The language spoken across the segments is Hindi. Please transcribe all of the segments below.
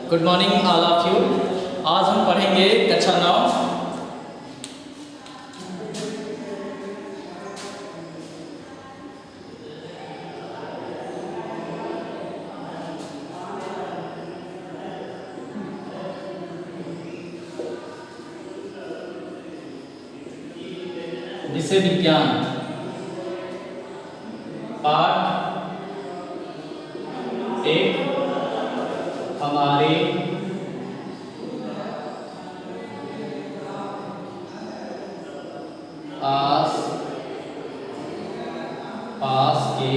Good morning all of you. आज हम पढ़ेंगे कक्षा 9। विषय विज्ञान, पाठ 1, हमारे आस पास के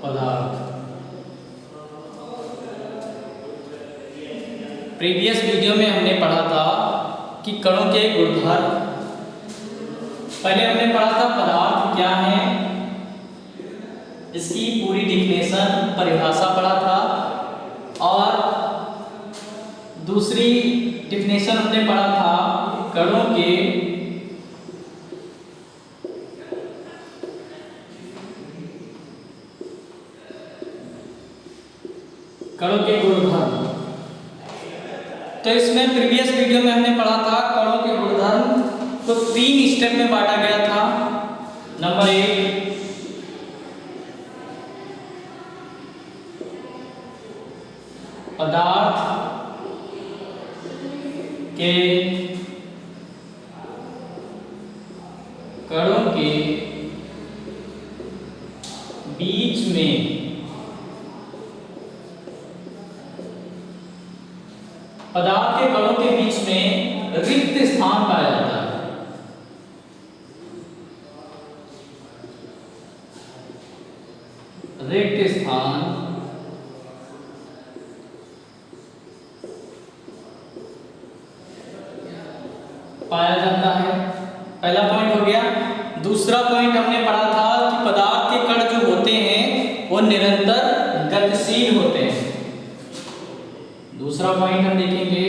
पदार्थ। प्रीवियस वीडियो में हमने पढ़ा था कि कणों के गुणधर्म। पहले हमने पढ़ा था पदार्थ क्या है, इसकी पूरी डिफिनेशन परिभाषा पढ़ा था, और दूसरी डिफिनेशन हमने पढ़ा था कणों के गुणधर्म। तो इसमें प्रीवियस वीडियो में हमने पढ़ा था कणों के गुणधर्म को 3 स्टेप में बांटा गया था। नंबर 1, पदार्थ के कणों के बीच में पदार्थ के कणों के बीच में रिक्त स्थान पाया जाता है। रिक्त स्थान पाया जाता है। पहला पॉइंट हो गया। दूसरा पॉइंट हमने पढ़ा था कि पदार्थ के कण जो होते हैं वो निरंतर गतिशील होते हैं। दूसरा पॉइंट हम देखेंगे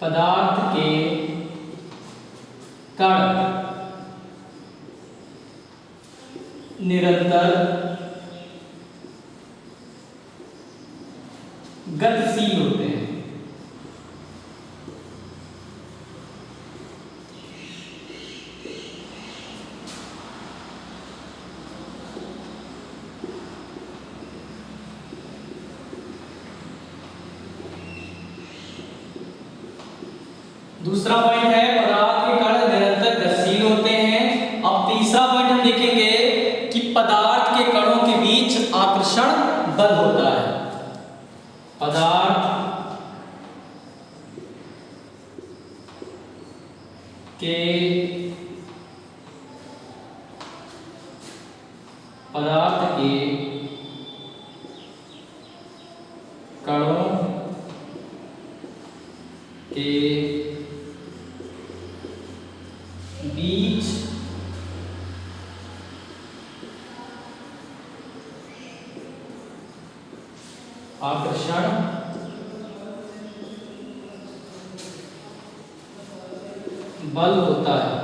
पदार्थ के कण निरंतर गतिशील होते हैं। दूसरा पॉइंट है पदार्थ के कण निरंतर गतिशील होते हैं। अब तीसरा पॉइंट हम देखेंगे कि पदार्थ के कणों के बीच आकर्षण बल होता है। पदार्थ के कणों के बीच आकर्षण बल होता है।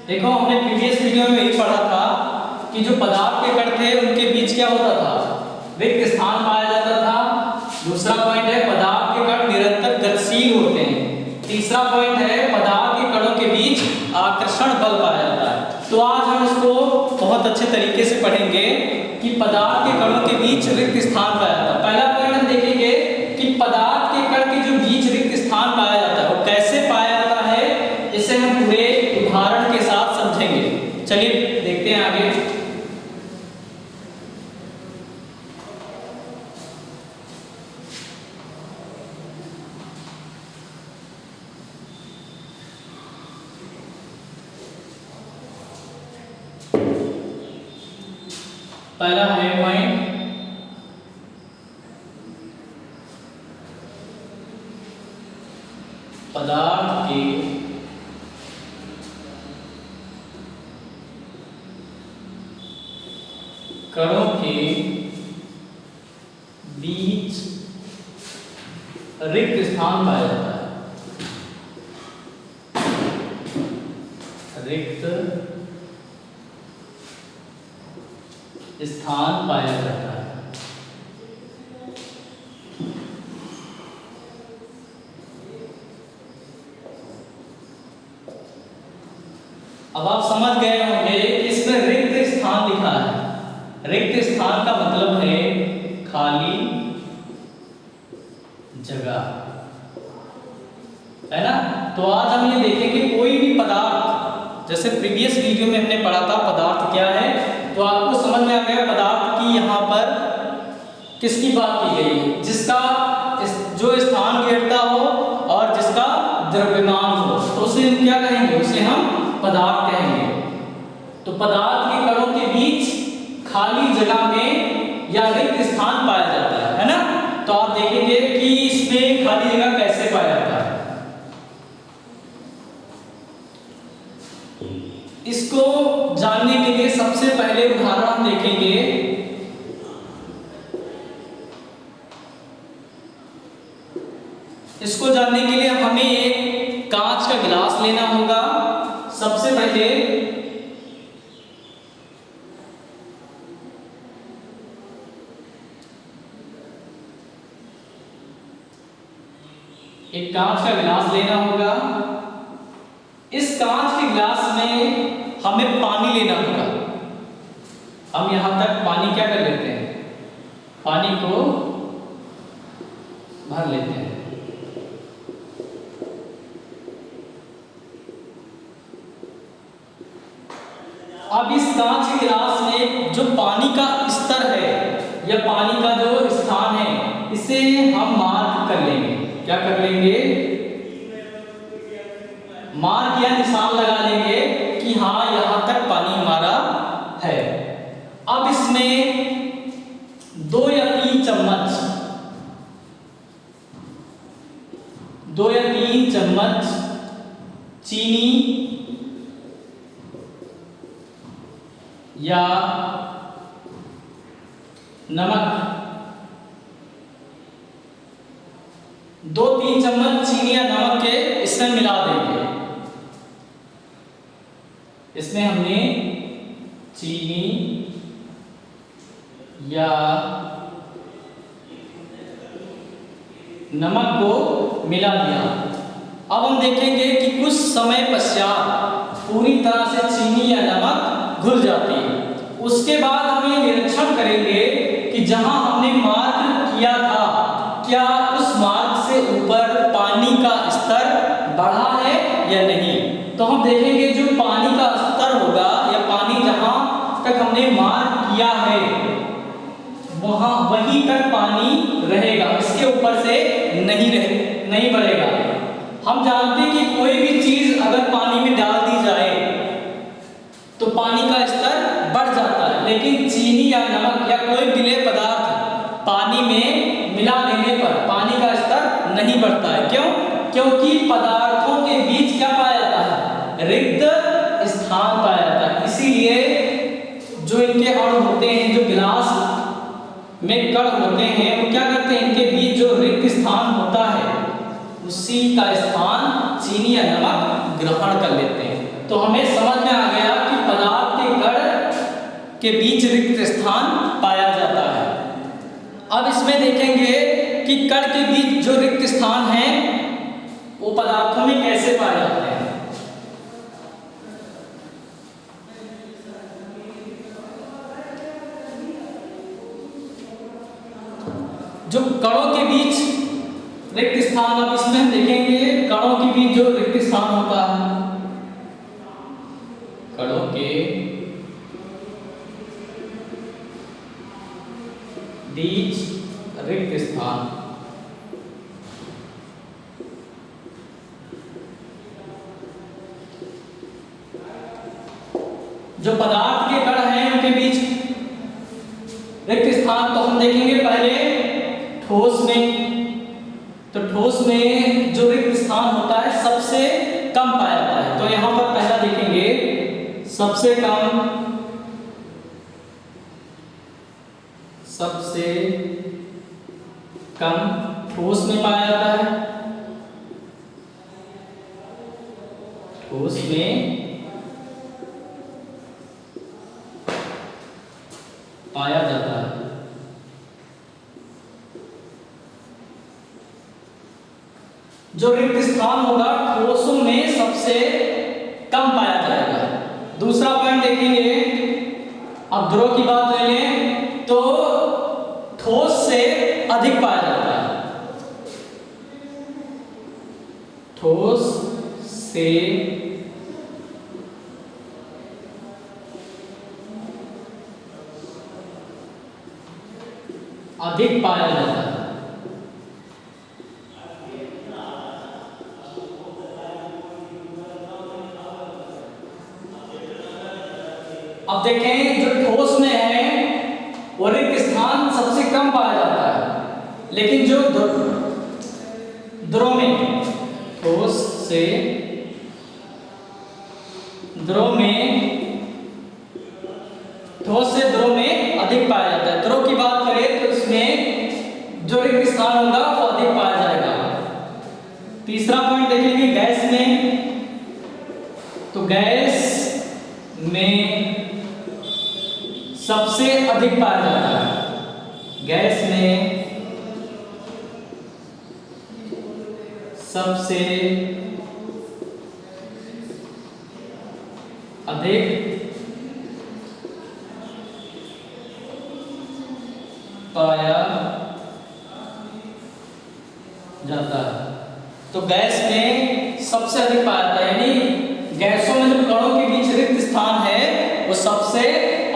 देखो, हमने प्रीवियस वीडियो में यही पढ़ा था कि जो पदार्थ के कण थे उनके बीच क्या होता था, रिक्त स्थान पाया जाता था। दूसरा पॉइंट है पदार्थ के कण निरंतर गतिशील होते हैं। तीसरा पॉइंट है पदार्थ के कणों के बीच आकर्षण बल पाया जाता है। तो आज हम इसको बहुत अच्छे तरीके से पढ़ेंगे कि पदार्थ के कणों के बीच रिक्त स्थान पाया जाता है। पहला पॉइंट हम देखेंगे कि पदार्थ के कण के जो बीच रिक्त स्थान पाया जाता है वो कैसे पाया जाता है, इसे हम पूरे उदाहरण के साथ समझेंगे। चलिए देखते हैं आगे। पहला है पॉइंट पदार्थ के कणों के बीच रिक्त स्थान पाया जाता है। रिक्त स्थान पाया जाता है। अब आप समझ गए होंगे कि इसमें रिक्त स्थान लिखा है। रिक्त स्थान का मतलब है खाली जगह, है ना। तो आज हम ये देखेंगे कोई भी पदार्थ, जैसे प्रीवियस वीडियो में हमने पढ़ा था पदार्थ क्या है, तो आपको समझ में आ गया पदार्थ की यहाँ पर किसकी बात की गई है, जिसका जो स्थान घेरता हो और जिसका द्रव्यमान हो, तो उसे हम क्या कहेंगे, उसे हम पदार्थ कहेंगे। तो पदार्थ के कणों के बीच खाली जगह में या रिक्त स्थान पाया जाता है ना। तो आप देखेंगे कि इसमें खाली जगह कैसे पाया जाता है। इसको जानने के लिए सबसे पहले उदाहरण हम देखेंगे। इसको जानने के लिए हमें एक कांच का गिलास लेना होगा। सबसे पहले एक कांच का गिलास लेना होगा। इस कांच के गिलास में हमें पानी लेना होगा। हम यहां तक पानी क्या कर लेते हैं, पानी को भर लेते हैं। अब इस कांच के गिलास में जो पानी का स्तर है या पानी का जो स्थान है, इसे हम मार्क कर लेंगे। क्या कर लेंगे, मार्क या निशान लगा लेंगे कि हाँ यहां तक पानी हमारा है। अब इसमें 2 या 3 चम्मच 2 या 3 चम्मच चीनी या नमक, 2-3 चम्मच चीनी या नमक के इसमें मिला देंगे। इसमें हमने चीनी या नमक को मिला दिया। अब हम देखेंगे कि कुछ समय पश्चात पूरी तरह से चीनी या नमक घुल जाती है। उसके बाद हम ये निरीक्षण करेंगे कि जहां हमने मार्क किया था, क्या उस मार्क से ऊपर पानी का स्तर बढ़ा है या नहीं। तो हम देखेंगे जो पानी का स्तर होगा या पानी जहां तक हमने मार्क किया है वहां वहीं तक पानी रहेगा, इसके ऊपर से नहीं बढ़ेगा। हम जानते हैं कि कोई भी चीज अगर पानी में डाल दी जाए तो पानी का स्तर बढ़ जाता है, लेकिन चीनी या नमक या कोई विलेय पदार्थ पानी में मिला देने पर पानी का स्तर नहीं बढ़ता है। क्यों? क्योंकि पदार्थों के बीच क्या पाया जाता है, रिक्त स्थान पाया जाता है। इसीलिए जो इनके अणु होते हैं, जो गिलास में कण होते हैं, वो क्या करते हैं, इनके बीच जो रिक्त स्थान होता है उसी का स्थान चीनी या नमक ग्रहण कर लेते हैं। तो हमें समझ में आ गया कि पदार्थ के कण के बीच रिक्त स्थान पाया जाता है। अब इसमें देखेंगे कि कण के बीच जो रिक्त स्थान है वो पदार्थों में कैसे पाए जाते हैं। जो कणों के बीच रिक्त स्थान, अब इसमें हम देखेंगे कणों के बीच जो रिक्त स्थान होता है, कणों के बीच रिक्त स्थान, जो पदार्थ के कण हैं उनके बीच रिक्त स्थान, तो हम देखेंगे पहले ठोस में। तो ठोस में जो रिक्त स्थान होता है सबसे कम पाया जाता है। तो यहां पर पहला देखेंगे सबसे कम ठोस में पाया जाता है। ठोस में जो रिक्त स्थान होगा ठोसों में सबसे कम पाया जाएगा। दूसरा पॉइंट देखेंगे, अब ध्रुव की बात ले लें तो ठोस से अधिक पाया जाता है, ठोस से अधिक पाया जाता है। अब देखें जो ठोस में है वो रिक्त स्थान सबसे कम पाया जाता है, लेकिन जो द्रव में, ठोस से द्रव में अधिक पाया जाता है। द्रव की बात करें तो इसमें जो रिक्त स्थान होगा वो अधिक पाया जाएगा। तीसरा पॉइंट देखेंगे गैस में, तो गैस में सबसे अधिक पाया जाता है, गैस में सबसे अधिक पाया जाता है। तो गैस में सबसे अधिक पाया जाता है, यानी गैसों में जो कणों के बीच रिक्त स्थान है वो सबसे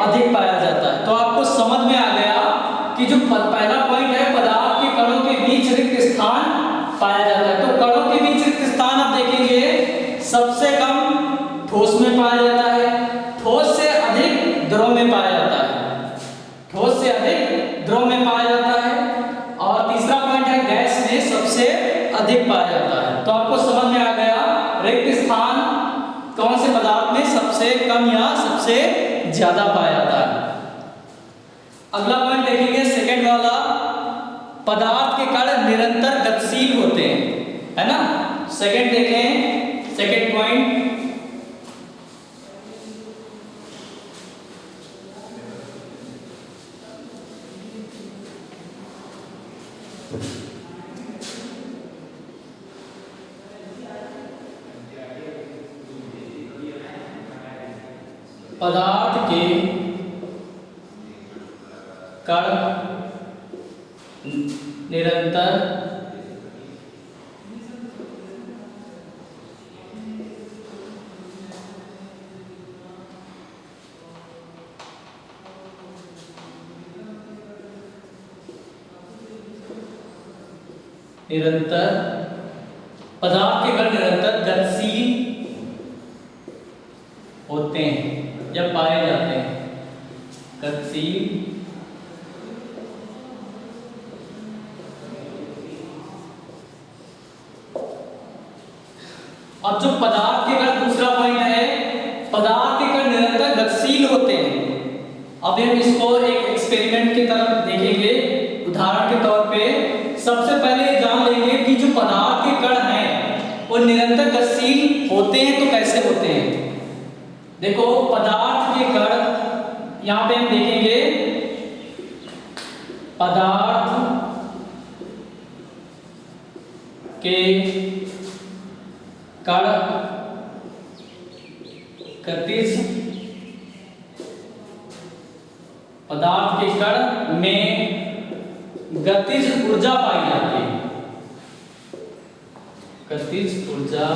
अधिक पाया जाता है। तो आपको समझ में आ गया कि जो पहला पॉइंट है पदार्थ के कणों के बीच रिक्त स्थान पाया जाता है। तो कणों के बीच रिक्त स्थान आप देखेंगे सबसे कम ठोस में पाया जाता है, ठोस से अधिक द्रव में पाया जाता है, ठोस से अधिक द्रव में पाया जाता है। और तीसरा पॉइंट है गैस में सबसे अधिक पाया जाता है। तो आपको समझ में आ गया रिक्त स्थान कौन से पदार्थ में सबसे कम या सबसे ज्यादा पाया जाता है। अगला पॉइंट देखेंगे सेकंड वाला, पदार्थ के कण निरंतर गतिशील होते हैं, है ना। सेकंड देखें, सेकंड पॉइंट, पदार्थ के कण निरंतर पदार्थ के कण निरंतर गतिशील होते हैं या पाए जाते हैं, गतिशील अब जो पदार्थ के कण, दूसरा पॉइंट है पदार्थ के कण निरंतर गतिशील होते हैं। अब हम इसको एक एक्सपेरिमेंट की तरफ देखेंगे। उदाहरण के तौर पे सबसे पहले जान लेंगे कि जो पदार्थ के कण हैं वो निरंतर गतिशील होते हैं तो कैसे होते हैं। देखो पदार्थ के कण, यहां पे हम देखेंगे पदार्थ के कण गतिज, पदार्थ के कण में गतिज ऊर्जा पाई जाती है, गतिज ऊर्जा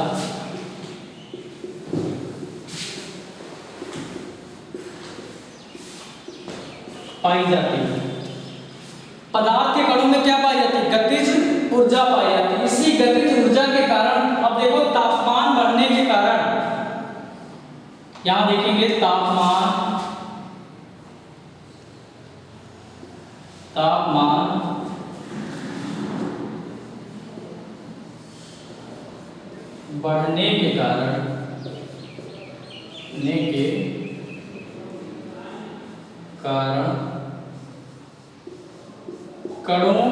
पाई जाती है। पदार्थ के कणों में क्या पाई जाती है, गतिज ऊर्जा पाई जाती है। इसी गतिज ऊर्जा के कारण अब देखो तापमान बढ़ने के कारण, यहां देखेंगे तापमान बढ़ने के कारण कणों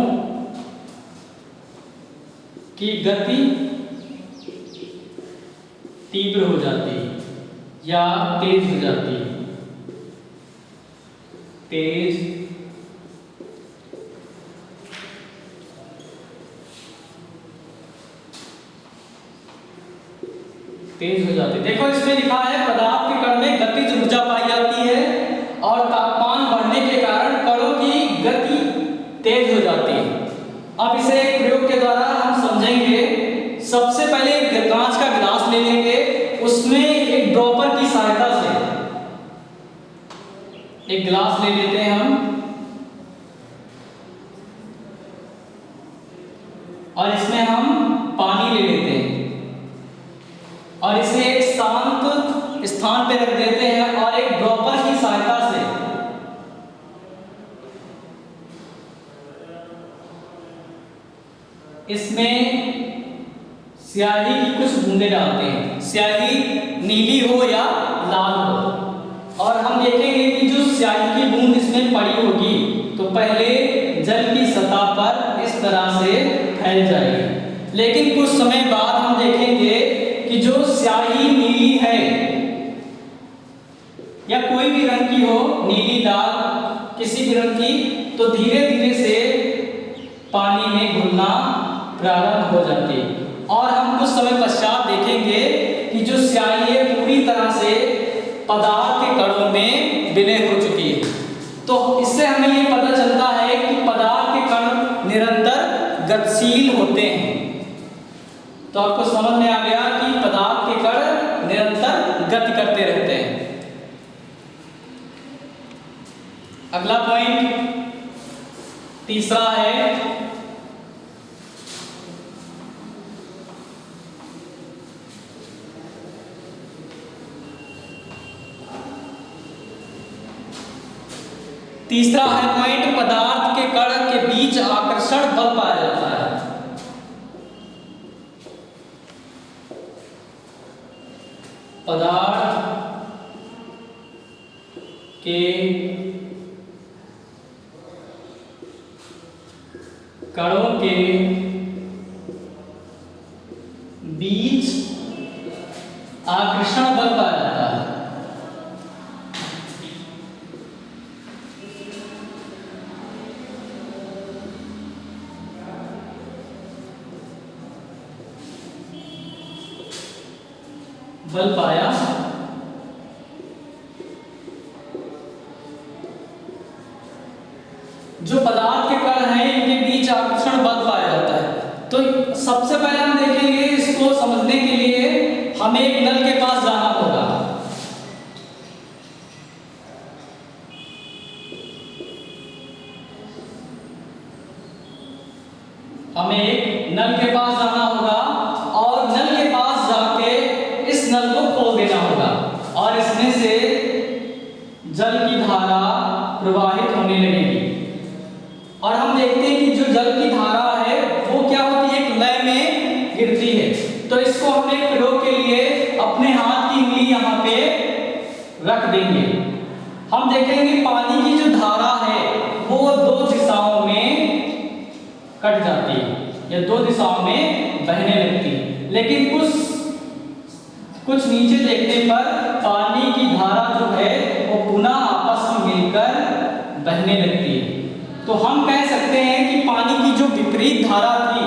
की गति तीव्र हो जाती है या तेज हो जाती है, तेज तेज हो जाती है। देखो इसमें लिखा है पदार्थ के कण में गतिज ऊर्जा पाई जाती है और तापमान बढ़ने के कारण कणों की गति तेज हो जाती है। अब इसे एक प्रयोग के द्वारा हम समझेंगे। सबसे पहले एक कांच का गिलास ले लेंगे, उसमें एक ड्रॉपर की सहायता से एक गिलास ले लेते हैं हम, और इसमें हम पानी ले लेते हैं और इसे एक शांत स्थान पे रख देते हैं और एक ड्रॉपर की सहायता से इसमें स्याही की कुछ बूंदे डालते हैं। स्याही नीली हो या लाल हो, और हम देखेंगे कि जो स्याही की बूंद इसमें पड़ी होगी तो पहले जल की सतह पर इस तरह से फैल जाएगी, लेकिन कुछ समय बाद हम देखेंगे कि जो स्याही नीली है या कोई भी रंग की हो, नीली, लाल, किसी भी रंग की, तो धीरे धीरे से पानी में घुलना प्रारंभ हो जाती है और हम कुछ समय पश्चात देखेंगे कि जो स्याही है पूरी तरह से पदार्थ के कणों में विलय हो चुकी है। तो इससे हमें ये पता चलता है कि पदार्थ के कण निरंतर गतिशील होते हैं। तो आपको समझ में आ गया कि पदार्थ के कण निरंतर गति करते रहते हैं। अगला पॉइंट तीसरा है पॉइंट पदार्थ के कण के बीच आकर्षण बल पाया जाता है। पदार्थ के कणों के बीच आकर्षण बल पाया जाता है। बल पाया जो पदार्थ के कण हैं इनके बीच आकर्षण बल पाया जाता है। तो सबसे पहले हम देखेंगे, इसको समझने के लिए हमें एक नल के पास जाना होगा। हमें एक नल के पास जाना होगा और नल के पास जाके इस नल को खोल देना होगा और इसमें से जल की धारा प्रवाहित होने लगेगी। और हम देखते हैं कि जो जल की धारा है वो क्या होती है, एक लय में गिरती है। तो इसको हम एक प्रयोग के लिए अपने हाथ की उंगली यहाँ पे रख देंगे। हम देखेंगे पानी की जो धारा है वो दो दिशाओं में कट जाती है या दो दिशाओं में बहने लगती है, लेकिन कुछ नीचे देखने पर पानी की धारा जो है वो पुनः आपस में मिलकर बहने लगती है। तो हम कह सकते हैं कि पानी की जो विपरीत धारा थी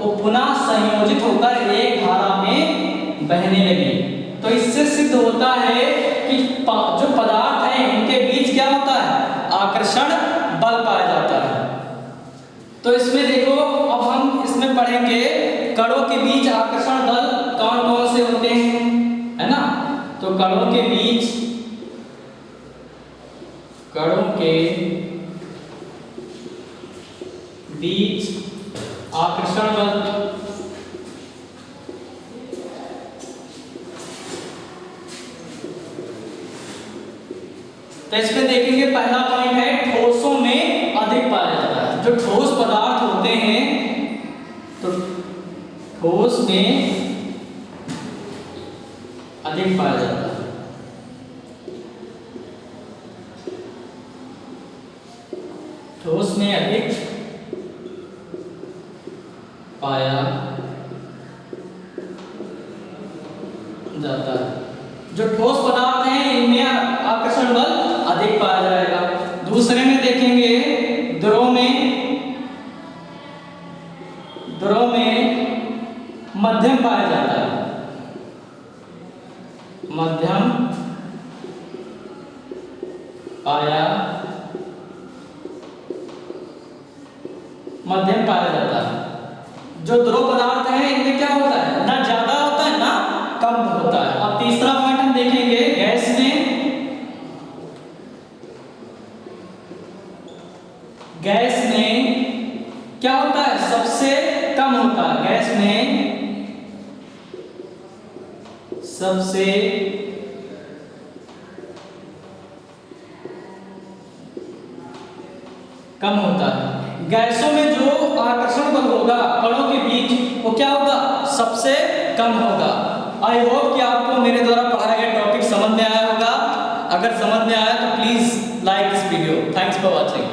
वो पुनः संयोजित होकर एक धारा में बहने लगी। तो इससे सिद्ध होता है कि जो पदार्थ है इनके बीच क्या होता है, आकर्षण बल पाया जाता है। तो इसमें देखो, अब हम इसमें पढ़ेंगे कणों के बीच आकर्षण बल कौन कौन से होते हैं, है ना। तो कणों के बीच आकर्षण बल तो इसमें देखेंगे पहला पॉइंट है ठोसों में अधिक पाया जाता है। जो ठोस पदार्थ होते हैं तो ठोस में अधिक पाया जाता है। ठोस में अधिक पाया जाता है। जो ठोस पदार्थ हैं इनमें आकर्षण बल अधिक पाया जाएगा। दूसरे में देखेंगे द्रव में मध्यम पाया जाता है। मध्यम पाया जाता है। जो द्रव पदार्थ है इनमें क्या होता है, ना ज्यादा होता है ना कम होता है। अब तीसरा पॉइंट हम देखेंगे, गैस में क्या होता है, सबसे कम होता है। गैस में सबसे कम होता है। गैसों में जो आकर्षण बल होगा कणों के बीच वो क्या होगा, सबसे कम होगा। आई होप कि आपको मेरे द्वारा पढ़ाया गया टॉपिक समझ में आया होगा। अगर समझ में आया तो please like this video. Thanks for watching.